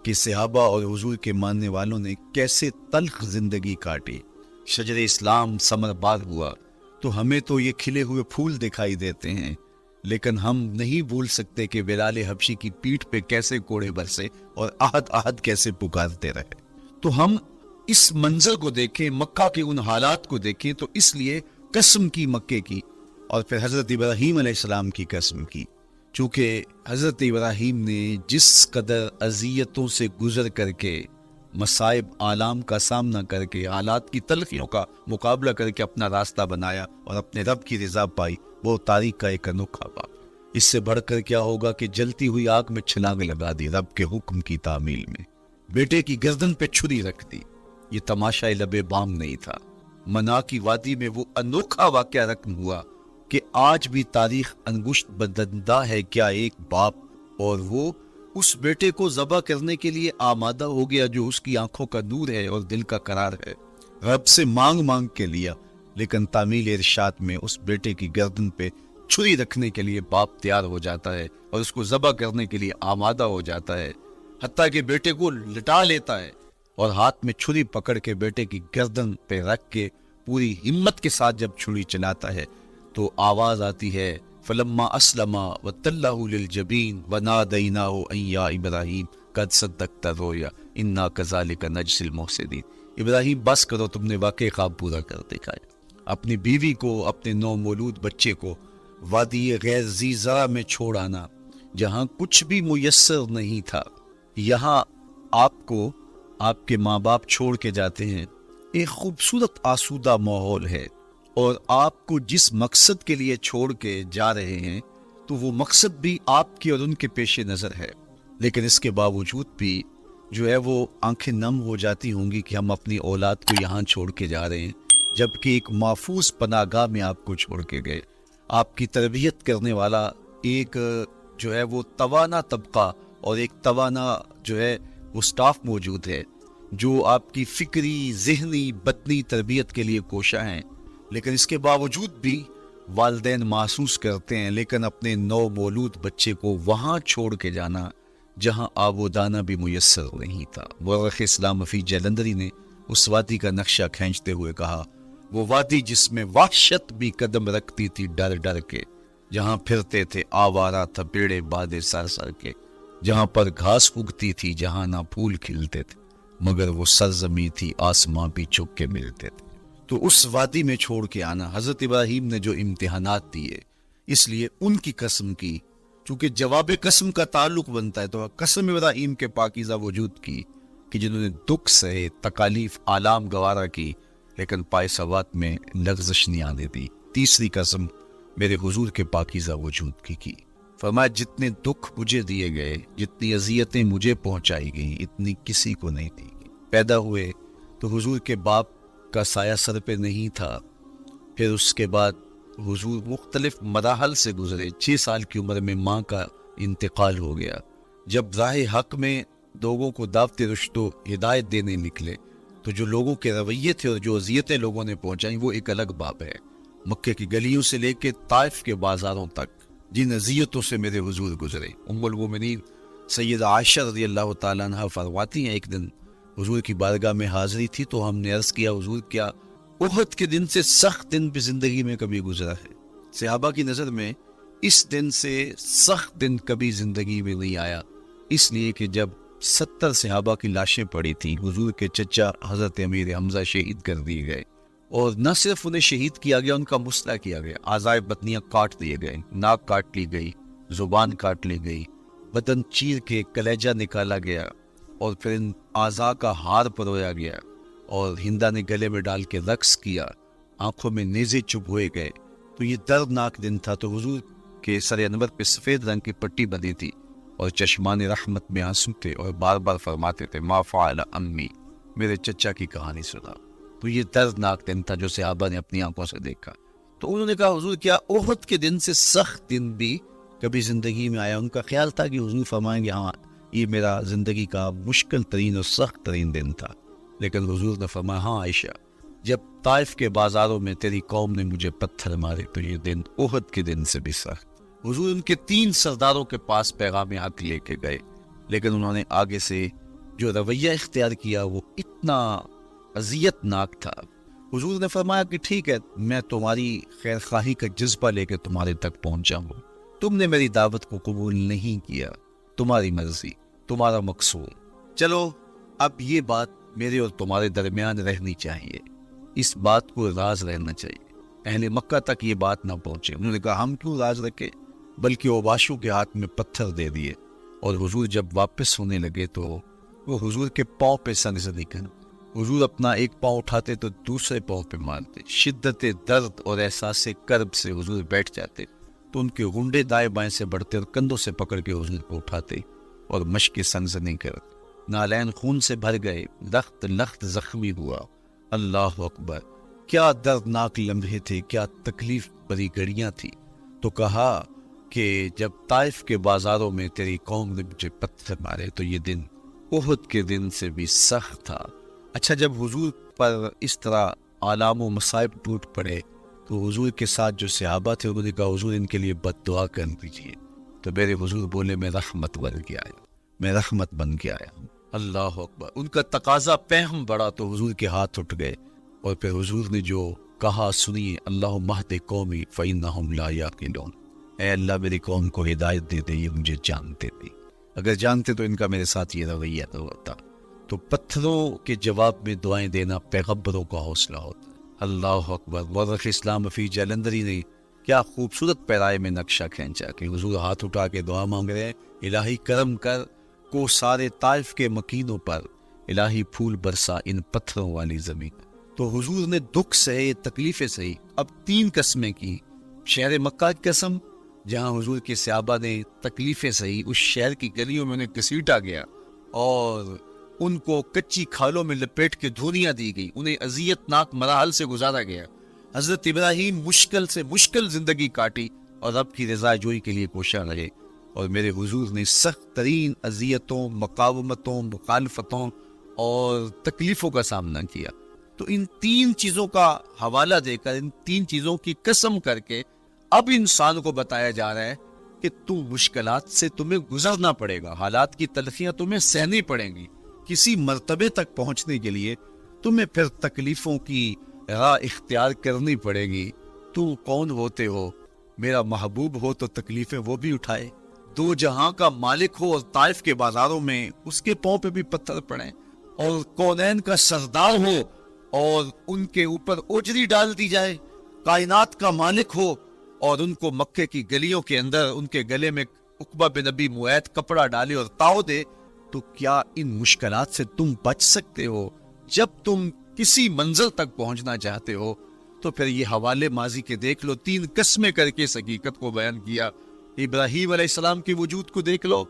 کہ صحابہ اور حضور کے ماننے والوں نے کیسے تلخ زندگی کاٹی، شجر اسلام ثمر بار ہوا، تو ہمیں تو یہ کھلے ہوئے پھول دکھائی دیتے ہیں، لیکن ہم نہیں بھول سکتے کہ بلال حبشی کی پیٹھ پہ کیسے کوڑے برسے اور آہد آہد کیسے پکارتے رہے۔ تو ہم اس منظر کو دیکھیں، مکہ کے ان حالات کو دیکھیں، تو اس لیے قسم کی مکے کی، اور پھر حضرت ابراہیم علیہ السلام کی قسم کی، چونکہ حضرت ابراہیم نے جس قدر اذیتوں سے گزر کر کے، مصائب آلام کا سامنا کر کے، حالات کی تلخیوں کا مقابلہ کر کے اپنا راستہ بنایا اور اپنے رب کی رضا پائی، وہ تاریخ کا ایک انوکھا باب۔ اس سے بڑھ کر کیا ہوگا کہ جلتی ہوئی آگ میں چھلانگ لگا دی رب کے حکم کی تعمیل میں، بیٹے کی گردن پہ چھری رکھ دی۔ یہ تماشا لب بام نہیں تھا، منا کی وادی میں وہ انوکھا واقعہ رقم ہوا کہ آج بھی تاریخ انگشت بدندہ ہے کیا ایک باپ، اور وہ اس بیٹے کو ذبح کرنے کے لیے آمادہ ہو گیا جو اس کی آنکھوں کا نور ہے اور دل کا قرار ہے، رب سے مانگ مانگ کے لیا، لیکن تعمیل ارشاد میں اس بیٹے کی گردن پہ چھری رکھنے کے لیے باپ تیار ہو جاتا ہے اور اس کو ذبح کرنے کے لیے آمادہ ہو جاتا ہے، حتیٰ کہ بیٹے کو لٹا لیتا ہے اور ہاتھ میں چھری پکڑ کے بیٹے کی گردن پہ رکھ کے پوری ہمت کے ساتھ جب چھری چلاتا ہے تو آواز آتی ہے فلما اسلما وتلہ للجبین ونادیناہ ان یا ابراہیم قد صدقت الرؤیا انا کذالک نجزی المحسنین۔ ابراہیم بس کرو، تم نے واقعی خواب پورا کر دکھایا۔ اپنی بیوی کو، اپنے نو مولود بچے کو وادی غیر ذی زرع میں چھوڑ آنا، جہاں کچھ بھی میسر نہیں تھا، یہاں آپ کو آپ کے ماں باپ چھوڑ کے جاتے ہیں، ایک خوبصورت آسودہ ماحول ہے، اور آپ کو جس مقصد کے لیے چھوڑ کے جا رہے ہیں تو وہ مقصد بھی آپ کی اور ان کے پیش نظر ہے، لیکن اس کے باوجود بھی جو ہے وہ آنکھیں نم ہو جاتی ہوں گی کہ ہم اپنی اولاد کو یہاں چھوڑ کے جا رہے ہیں، جبکہ ایک محفوظ پناہ گاہ میں آپ کو چھوڑ کے گئے۔ آپ کی تربیت کرنے والا ایک جو ہے وہ توانا طبقہ اور ایک توانا جو ہے وہ سٹاف موجود ہے جو آپ کی فکری، ذہنی، بدنی تربیت کے لیے کوشاں ہیں، لیکن اس کے باوجود بھی والدین محسوس کرتے ہیں، لیکن اپنے نو مولود بچے کو وہاں چھوڑ کے جانا جہاں آب و دانہ بھی میسر نہیں تھا۔ مورخ اسلام فی جلندری نے اس وادی کا نقشہ کھینچتے ہوئے کہا، وہ وادی جس میں وحشت بھی قدم رکھتی تھی ڈر ڈر کے، جہاں پھرتے تھے آوارہ تھا پیڑے بادے سر سر کے، جہاں پر گھاس اگتی تھی، جہاں نہ پھول کھلتے تھے، مگر وہ سرزمین تھی آسماں بھی چھپ کے ملتے تھے۔ تو اس وادی میں چھوڑ کے آنا، حضرت ابراہیم نے جو امتحانات دیے، اس لیے ان کی قسم کی، چونکہ جواب قسم کا تعلق بنتا ہے، تو قسم ابراہیم کے پاکیزہ وجود کی کہ جنہوں نے دکھ سہے، تکالیف آلام گوارا کی، لیکن پائے سوات میں لغزش نہیں آنے دی۔ تیسری قسم میرے حضور کے پاکیزہ وجود کی فرمایا جتنے دکھ مجھے دیے گئے، جتنی اذیتیں مجھے پہنچائی گئیں، اتنی کسی کو نہیں دی گئی۔ پیدا ہوئے تو حضور کے باپ کا سایہ سر پہ نہیں تھا، پھر اس کے بعد حضور مختلف مراحل سے گزرے، 6 سال کی عمر میں ماں کا انتقال ہو گیا۔ جب راہ حق میں لوگوں کو دعوت رشد و ہدایت دینے نکلے تو جو لوگوں کے رویے تھے اور جو اذیتیں لوگوں نے پہنچائیں وہ ایک الگ باب ہے۔ مکے کی گلیوں سے لے کے طائف کے بازاروں تک جن اذیتوں سے میرے حضور گزرے، ام المومنین سیدہ عائشہ رضی اللہ تعالیٰ عنہ فرماتی ہیں، ایک دن حضور کی بارگاہ میں حاضری تھی تو ہم نے عرض کیا، حضور کیا احد کے دن سے سخت دن بھی زندگی میں کبھی گزرا ہے؟ صحابہ کی نظر میں اس دن سے سخت دن کبھی زندگی میں نہیں آیا، اس لیے کہ جب 70 صحابہ کی لاشیں پڑی تھیں، حضور کے چچا حضرت امیر حمزہ شہید کر دیے گئے، اور نہ صرف انہیں شہید کیا گیا، ان کا مسئلہ کیا گیا، اعضائے بطنیہ کاٹ دیے گئے، ناک کاٹ لی گئی، زبان کاٹ لی گئی، بدن چیر کے کلیجہ نکالا گیا، اور پھر ان اعضاء کا ہار پرویا گیا، اور ہندا نے گلے میں ڈال کے رقص کیا، آنکھوں میں نیزے چبھ ہوئے گئے۔ تو یہ دردناک دن تھا۔ تو حضور کے سر انور پہ سفید رنگ کی پٹی بندھی تھی اور چشمان رحمت میں آنسو تھے، اور بار بار فرماتے تھے ما فعل امی، میرے چچا کی کہانی سنا۔ تو یہ دردناک دن تھا جو صحابہ نے اپنی آنکھوں سے دیکھا۔ تو انہوں نے کہا حضور کیا احد کے دن سے سخت دن بھی کبھی زندگی میں آیا؟ ان کا خیال تھا کہ حضور فرمائیں گے ہاں یہ میرا زندگی کا مشکل ترین اور سخت ترین دن تھا، لیکن حضور نے فرمایا ہاں عائشہ، جب طائف کے بازاروں میں تیری قوم نے مجھے پتھر مارے تو یہ دن احد کے دن سے بھی سخت۔ حضور ان کے 3 سرداروں کے پاس پیغام حق لے کے گئے، لیکن انہوں نے آگے سے جو رویہ اختیار کیا وہ اتنا اذیت ناک تھا۔ حضور نے فرمایا کہ ٹھیک ہے، میں تمہاری خیر خواہی کا جذبہ لے کے تمہارے تک پہنچا ہوں، تم نے میری دعوت کو قبول نہیں کیا، تمہاری مرضی، تمہارا مقصور، چلو اب یہ بات میرے اور تمہارے درمیان رہنی چاہیے، اس بات کو راز رہنا چاہیے، اہل مکہ تک یہ بات نہ پہنچے۔ انہوں نے کہا ہم کیوں راز رکھے، بلکہ اوباشوں کے ہاتھ میں پتھر دے دیے، اور حضور جب واپس ہونے لگے تو وہ حضور کے پاؤں پہ سنگزنی کر، حضور اپنا ایک پاؤں اٹھاتے تو دوسرے پاؤں پہ مارتے، شدت درد اور احساس کرب سے حضور بیٹھ جاتے تو ان کے گھنڈے دائیں بائیں سے بڑھتے اور کندھوں سے پکڑ کے حضور کو اٹھاتے اور مشق سنگزنی کرتے، نالین خون سے بھر گئے، لخت لخت زخمی ہوا۔ اللہ اکبر، کیا دردناک لمحے تھے، کیا تکلیف بھری گھڑیاں تھی۔ تو کہا کہ جب طائف کے بازاروں میں تیری قوم نے مجھے پتھر مارے تو یہ دن احد کے دن سے بھی سخت تھا۔ اچھا، جب حضور پر اس طرح آلام و مصائب ٹوٹ پڑے تو حضور کے ساتھ جو صحابہ تھے انہوں نے کہا حضور ان کے لیے بد دعا کر دیجیے، تو میرے حضور بولے میں رحمت بن کے آیا، میں رحمت بن کے آیا ہوں۔ اللہ اکبر، ان کا تقاضا پہم بڑا تو حضور کے ہاتھ اٹھ گئے، اور پھر حضور نے جو کہا سنیے، اللہم اہد قومی فإنہم لا یعقلون، اے اللہ میری قوم کو ہدایت دے دے، یہ مجھے جانتے تھے، اگر جانتے تو ان کا میرے ساتھ یہ رویہ نہ ہوتا۔ تو پتھروں کے جواب میں دعائیں دینا پیغمبروں کا حوصلہ ہوتا ہے۔ اللہ اکبر، مورخ اسلام حفیظ جلندری نے کیا خوبصورت پیرائے میں نقشہ کھینچا کہ حضور ہاتھ اٹھا کے دعا مانگ رہے ہیں، الہی کرم کر کو سارے طائف کے مکینوں پر، الہی پھول برسا ان پتھروں والی زمین۔ تو حضور نے دکھ سہے، تکلیفیں سہی، اب 3 قسمیں کی۔ شہر مکہ کی قسم جہاں حضور کے صحابہ نے تکلیفیں سہی، اس شہر کی گلیوں میں انہیں گھسیٹا گیا اور ان کو کچی کھالوں میں لپیٹ کے دھولیاں دی گئی، انہیں اذیت ناک مراحل سے گزارا گیا۔ حضرت ابراہیم مشکل سے مشکل زندگی کاٹی اور رب کی رضا جوئی کے لیے کوشاں رہے، اور میرے حضور نے سخت ترین اذیتوں، مقاومتوں، مخالفتوں اور تکلیفوں کا سامنا کیا۔ تو ان 3 چیزوں کا حوالہ دے کر، ان 3 چیزوں کی قسم کر کے اب انسان کو بتایا جا رہا ہے کہ تم مشکلات سے تمہیں گزرنا پڑے گا، حالات کی تلخیاں تمہیں سہنی پڑیں گی، کسی مرتبے تک پہنچنے کے لیے تمہیں پھر تکلیفوں کی راہ اختیار کرنی پڑے گی۔ تو کون ہوتے ہو؟ میرا محبوب ہو تو تکلیفیں وہ بھی اٹھائے، 2 جہاں کا مالک ہو اور طائف کے بازاروں میں اس کے پاؤں پہ بھی پتھر پڑیں، اور کونین کا سردار ہو اور ان کے اوپر اوجری ڈال دی جائے، کائنات کا مالک ہو اور ان کو مکے کی گلیوں کے اندر ان کے گلے میں عقبہ بن نبی معید کپڑا ڈالے اور تاؤ دے، تو کیا ان مشکلات سے تم بچ سکتے ہو؟ جب تم کسی منزل تک پہنچنا چاہتے ہو تو پھر یہ حوالے ماضی کے دیکھ لو، 3 قسمیں کر کے اس حقیقت کو بیان کیا۔ ابراہیم علیہ السلام کے وجود کو دیکھ لو،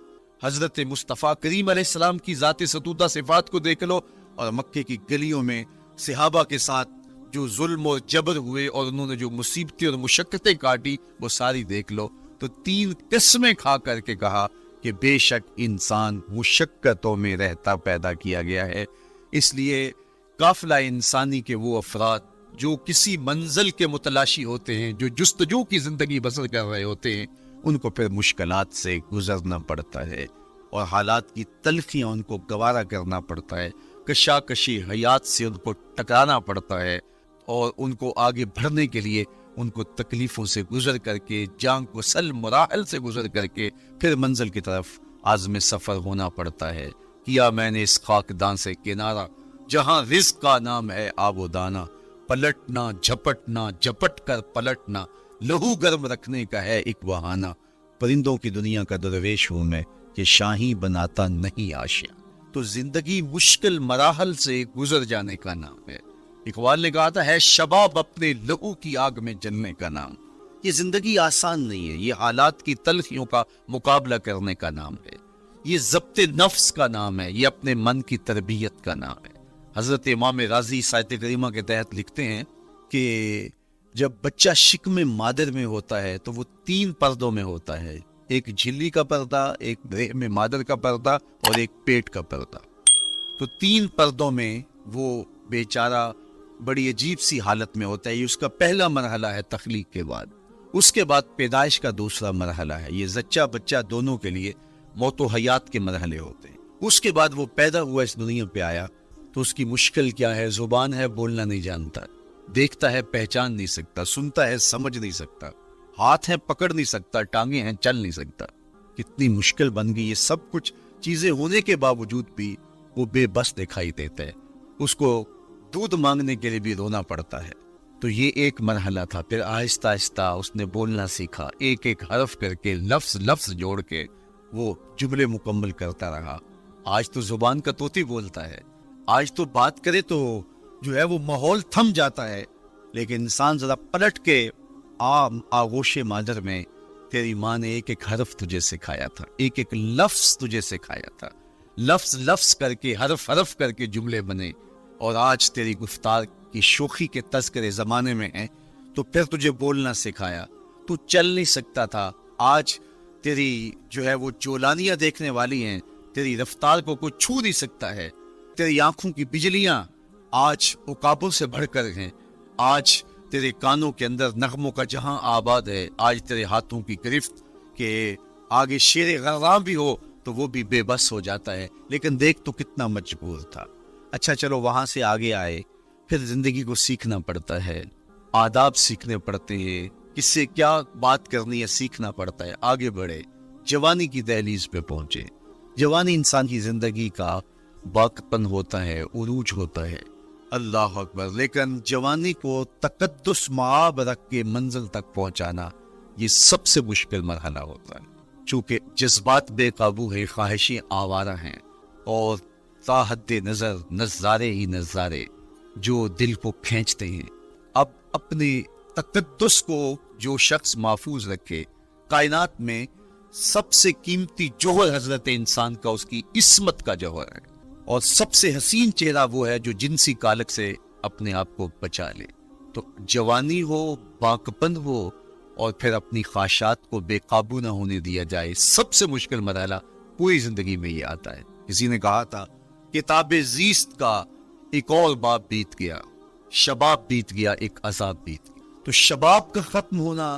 حضرت مصطفیٰ کریم علیہ السلام کی ذات ستودہ صفات کو دیکھ لو، اور مکے کی گلیوں میں صحابہ کے ساتھ جو ظلم و جبر ہوئے اور انہوں نے جو مصیبتیں اور مشقتیں کاٹی وہ ساری دیکھ لو۔ تو 3 قسمیں کھا کر کے کہا کہ بے شک انسان مشقتوں میں رہتا پیدا کیا گیا ہے، اس لیے قافلہ انسانی کے وہ افراد جو کسی منزل کے متلاشی ہوتے ہیں، جو جستجو کی زندگی بسر کر رہے ہوتے ہیں، ان کو پھر مشکلات سے گزرنا پڑتا ہے اور حالات کی تلخیاں ان کو گوارا کرنا پڑتا ہے، کشاکشی حیات سے ان کو ٹکرانا پڑتا ہے، اور ان کو آگے بڑھنے کے لیے ان کو تکلیفوں سے گزر کر کے، جان کو سل مراحل سے گزر کر کے پھر منزل کی طرف عازم سفر ہونا پڑتا ہے۔ کیا میں نے اس خاکدان سے کنارہ جہاں رزق کا نام ہے آب و دانا، پلٹنا جھپٹنا جھپٹ کر پلٹنا، لہو گرم رکھنے کا ہے ایک بہانہ، پرندوں کی دنیا کا درویش ہوں میں کہ شاہی بناتا نہیں آشیاں۔ تو زندگی مشکل مراحل سے گزر جانے کا نام ہے۔ اقبال نے کہا تھا ہے شباب اپنے لہو کی آگ میں جلنے کا نام۔ یہ زندگی آسان نہیں ہے، یہ حالات کی تلخیوں کا مقابلہ کرنے کا نام ہے، یہ ضبط نفس کا نام ہے، یہ اپنے من کی تربیت کا نام ہے۔ حضرت امام رازی سایت کریمہ کے تحت لکھتے ہیں کہ جب بچہ شکم مادر میں ہوتا ہے تو وہ 3 پردوں میں ہوتا ہے، ایک جھلی کا پردہ، ایک رحم مادر کا پردہ اور ایک پیٹ کا پردہ۔ تو 3 پردوں میں وہ بیچارہ بڑی عجیب سی حالت میں ہوتا ہے۔ یہ اس کا پہلا مرحلہ ہے تخلیق کے بعد۔ اس کے بعد پیدائش کا دوسرا مرحلہ ہے، یہ زچہ بچہ دونوں کے لیے موت و حیات کے مرحلے ہوتے ہیں۔ اس کے بعد وہ پیدا ہوا، اس دنیا پہ آیا، تو اس کی مشکل کیا ہے؟ زبان ہے، بولنا نہیں جانتا، دیکھتا ہے، پہچان نہیں سکتا، سنتا ہے، سمجھ نہیں سکتا، ہاتھ ہیں، پکڑ نہیں سکتا، ٹانگیں ہیں، چل نہیں سکتا۔ کتنی مشکل بن گئی۔ یہ سب کچھ چیزیں ہونے کے باوجود بھی وہ بے بس دکھائی دیتا ہے، اس کو دودھ مانگنے کے لیے بھی رونا پڑتا ہے۔ تو یہ ایک مرحلہ تھا۔ پھر آہستہ آہستہ اس نے بولنا سیکھا، ایک ایک حرف کر کے، لفظ جوڑ کے وہ جملے مکمل کرتا رہا۔ آج تو زبان کا طوطی بولتا ہے، آج تو بات کرے تو جو ہے وہ ماحول تھم جاتا ہے۔ لیکن انسان ذرا پلٹ کے آغوش مادر میں تیری ماں نے ایک ایک حرف تجھے سکھایا تھا، ایک ایک لفظ تجھے سکھایا تھا، لفظ کر کے، حرف کر کے جملے بنے، اور آج تیری گفتار کی شوخی کے تذکرے زمانے میں ہیں، تو پھر تجھے بولنا سکھایا۔ تو چل نہیں سکتا تھا، آج تیری جو ہے وہ چولانیاں دیکھنے والی ہیں، تیری رفتار کو کوئی چھو نہیں سکتا ہے، تیری آنکھوں کی بجلیاں آج عقابوں سے بڑھ کر ہیں، آج تیرے کانوں کے اندر نغموں کا جہاں آباد ہے، آج تیرے ہاتھوں کی گرفت کہ آگے شیر غرام بھی ہو تو وہ بھی بے بس ہو جاتا ہے۔ لیکن دیکھ تو کتنا مجبور تھا۔ اچھا چلو وہاں سے آگے آئے، پھر زندگی کو سیکھنا پڑتا ہے، آداب سیکھنے پڑتے ہیں، کس سے کیا بات کرنی ہے سیکھنا پڑتا ہے، آگے بڑھے، جوانی کی دہلیز پہ پہنچے۔ جوانی انسان کی زندگی کا باقپن ہوتا ہے، عروج ہوتا ہے، اللہ اکبر۔ لیکن جوانی کو تقدس معاب رکھ کے منزل تک پہنچانا یہ سب سے مشکل مرحلہ ہوتا ہے، چونکہ جذبات بے قابو ہیں، خواہشیں آوارہ ہیں، اور تا حد نظر نظارے ہی نظارے جو دل کو کھینچتے ہیں۔ اب اپنے تقدس کو جو شخص محفوظ رکھے، کائنات میں سب سے قیمتی جوہر حضرت انسان کا اس کی عصمت کا جوہر ہے، اور سب سے حسین چہرہ وہ ہے جو جنسی کالک سے اپنے آپ کو بچا لے۔ تو جوانی ہو، باقپن ہو، اور پھر اپنی خواہشات کو بے قابو نہ ہونے دیا جائے، سب سے مشکل مرحلہ پوری زندگی میں یہ آتا ہے۔ کسی نے کہا تھا کتاب زیست کا ایک اور باب بیت گیا، شباب بیت گیا، ایک عذاب بیت گیا۔ تو شباب کا ختم ہونا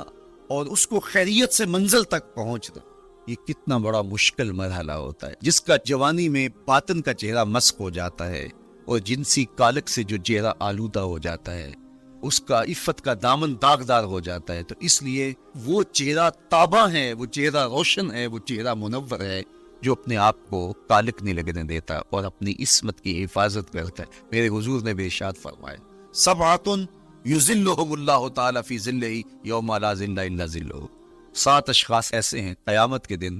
اور اس کو خیریت سے منزل تک پہنچنا، یہ کتنا بڑا مشکل مرحلہ ہوتا ہے، جس کا جوانی میں باطن کا چہرہ مسخ ہو جاتا ہے اور جنسی کالک سے جو چہرہ آلودہ ہو جاتا ہے، اس کا عفت کا دامن داغدار ہو جاتا ہے۔ تو اس لیے وہ چہرہ تاباں ہے، وہ چہرہ روشن ہے، وہ چہرہ منور ہے جو اپنے آپ کو کالک نہیں لگنے دیتا اور اپنی عصمت کی حفاظت کرتا ہے۔ میرے حضور نے بھی ارشاد فرمایا، سبعۃ یظلھم اللہ تعالی فی ظلہ یوم لا ظل الا ظلہ۔ 7 اشخاص ایسے ہیں قیامت کے دن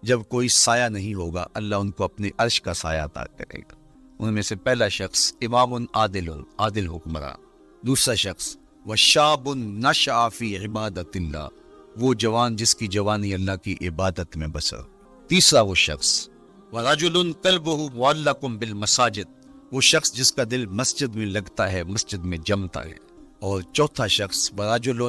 جب کوئی سایہ نہیں ہوگا، اللہ ان کو اپنے عرش کا سایہ عطا کرے گا۔ ان میں سے پہلا شخص امام عادل حکمران، دوسرا شخص وشاب نشأ فی عبادت اللہ، وہ جوان جس کی جوانی اللہ کی عبادت میں بسر۔ تیسرا وہ شخص ورجل قلبہ معلق بالمساجد، وہ شخص جس کا دل مسجد میں لگتا ہے، مسجد میں جمتا ہے۔ اور چوتھا شخص ورجل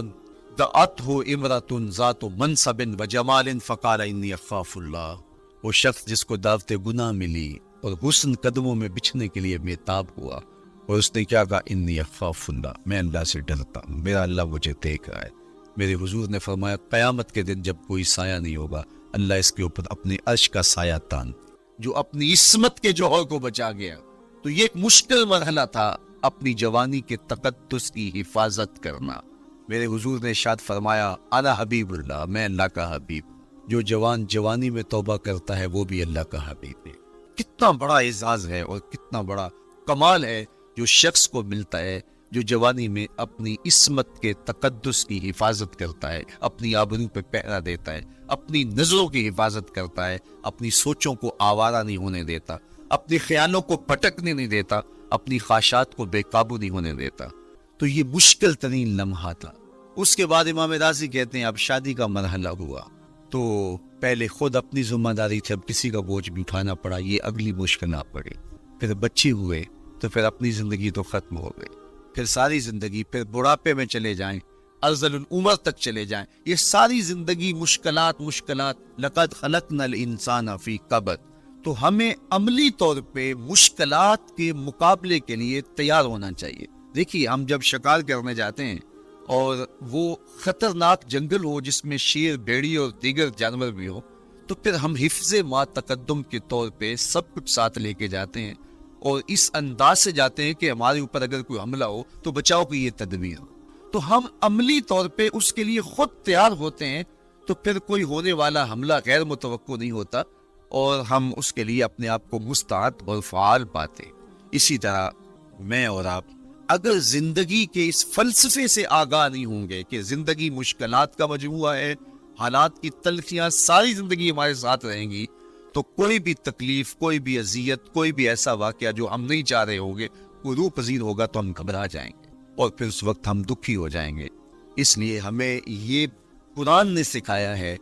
دعته امرأة ذات منصب وجمال فقال انی اخاف اللہ، وہ شخص جس کو دعوت گناہ ملی اور حسن قدموں میں بچھنے کے لیے بےتاب ہوا، اور اس نے کیا کہا، انی اخاف اللہ، میں اللہ سے ڈرتا ہوں، میرا اللہ مجھے دیکھ رہا ہے۔ میرے حضور نے فرمایا قیامت کے دن جب کوئی سایہ نہیں ہوگا، اللہ اس کے اوپر اپنے عرش کا سایہ تان، جو اپنی عصمت کے جوہر کو بچا گیا۔ تو یہ ایک مشکل مرحلہ تھا، اپنی جوانی کے تقدس کی حفاظت کرنا۔ میرے حضور نے ارشاد فرمایا انا حبیب اللہ، میں اللہ کا حبیب۔ جو جوان جوانی میں توبہ کرتا ہے وہ بھی اللہ کا حبیب ہے۔ کتنا بڑا اعزاز ہے اور کتنا بڑا کمال ہے جو شخص کو ملتا ہے جو جوانی میں اپنی عصمت کے تقدس کی حفاظت کرتا ہے، اپنی آبرو پہ پہرا دیتا ہے، اپنی نظروں کی حفاظت کرتا ہے، اپنی سوچوں کو آوارہ نہیں ہونے دیتا، اپنے خیالوں کو بھٹکنے نہیں دیتا، اپنی خواہشات کو بے قابو نہیں ہونے دیتا۔ تو یہ مشکل ترین لمحہ تھا۔ اس کے بعد امام رازی کہتے ہیں اب شادی کا مرحلہ ہوا، تو پہلے خود اپنی ذمہ داری تھی، اب کسی کا بوجھ بھی اٹھانا پڑا، یہ اگلی مشکل نہ پڑی۔ پھر بچے ہوئے، تو پھر اپنی زندگی تو ختم ہو گئی. پھر ساری زندگی پھر بڑھاپے میں چلے جائیں, ارذل العمر تک چلے جائیں, یہ ساری زندگی مشکلات. لقد خلقنا الانسان فی کبد. تو ہمیں عملی طور پہ مشکلات کے مقابلے کے لیے تیار ہونا چاہیے. دیکھیے, ہم جب شکار کرنے جاتے ہیں اور وہ خطرناک جنگل ہو جس میں شیر, بھیڑی اور دیگر جانور بھی ہو, تو پھر ہم حفظ ما تقدم کے طور پہ سب کچھ ساتھ لے کے جاتے ہیں اور اس انداز سے جاتے ہیں کہ ہمارے اوپر اگر کوئی حملہ ہو تو بچاؤ کی یہ تدبیر ہو. تو ہم عملی طور پہ اس کے لیے خود تیار ہوتے ہیں, تو پھر کوئی ہونے والا حملہ غیر متوقع نہیں ہوتا اور ہم اس کے لیے اپنے آپ کو مستعد اور فعال پاتے. اسی طرح میں اور آپ اگر زندگی کے اس فلسفے سے آگاہ نہیں ہوں گے کہ زندگی مشکلات کا مجموعہ ہے, حالات کی تلخیاں ساری زندگی ہمارے ساتھ رہیں گی, تو کوئی بھی تکلیف, کوئی بھی اذیت, کوئی بھی ایسا واقعہ جو ہم نہیں چاہ رہے ہوں گے وہ روح پذیر ہوگا تو ہم گھبرا جائیں گے اور پھر اس وقت ہم دکھی ہو جائیں گے. اس لیے ہمیں یہ قرآن نے سکھایا ہے